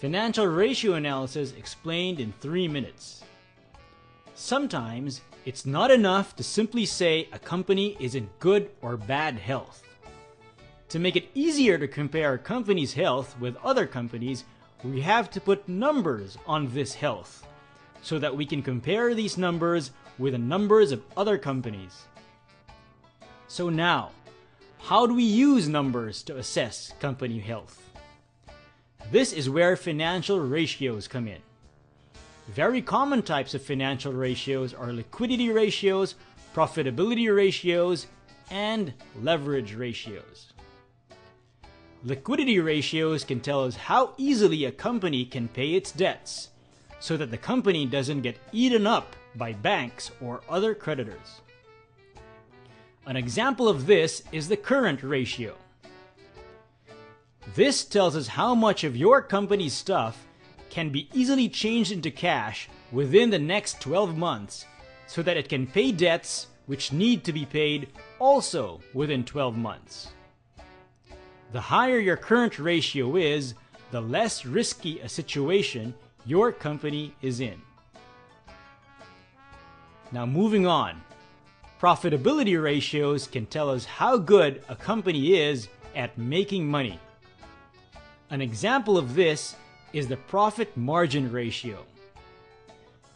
Financial ratio analysis explained in 3 minutes. Sometimes it's not enough to simply say a company is in good or bad health. To make it easier to compare a company's health with other companies, we have to put numbers on this health so that we can compare these numbers with the numbers of other companies. So now, how do we use numbers to assess company health? This is where financial ratios come in. Very common types of financial ratios are liquidity ratios, profitability ratios, and leverage ratios. Liquidity ratios can tell us how easily a company can pay its debts so that the company doesn't get eaten up by banks or other creditors. An example of this is the current ratio. This tells us how much of your company's stuff can be easily changed into cash within the next 12 months so that it can pay debts which need to be paid also within 12 months. The higher your current ratio is, the less risky a situation your company is in. Now moving on, profitability ratios can tell us how good a company is at making money. An example of this is the profit margin ratio.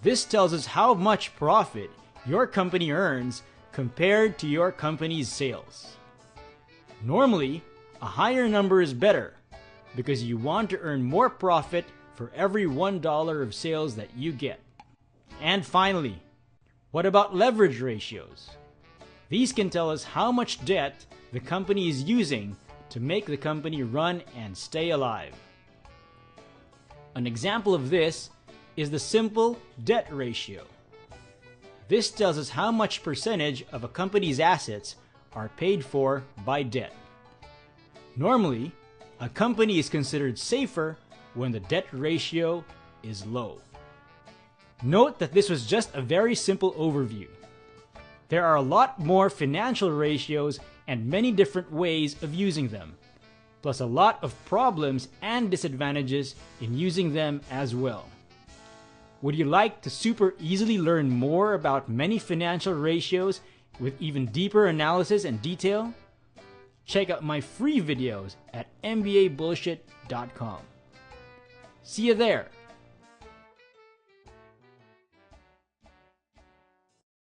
This tells us how much profit your company earns compared to your company's sales. Normally, a higher number is better because you want to earn more profit for every $1 of sales that you get. And finally, what about leverage ratios? These can tell us how much debt the company is using to make the company run and stay alive. An example of this is the simple debt ratio. This tells us how much percentage of a company's assets are paid for by debt. Normally, a company is considered safer when the debt ratio is low. Note that this was just a very simple overview. There are a lot more financial ratios and many different ways of using them, plus a lot of problems and disadvantages in using them as well. Would you like to super easily learn more about many financial ratios with even deeper analysis and detail? Check out my free videos at MBAbullshit.com. See you there!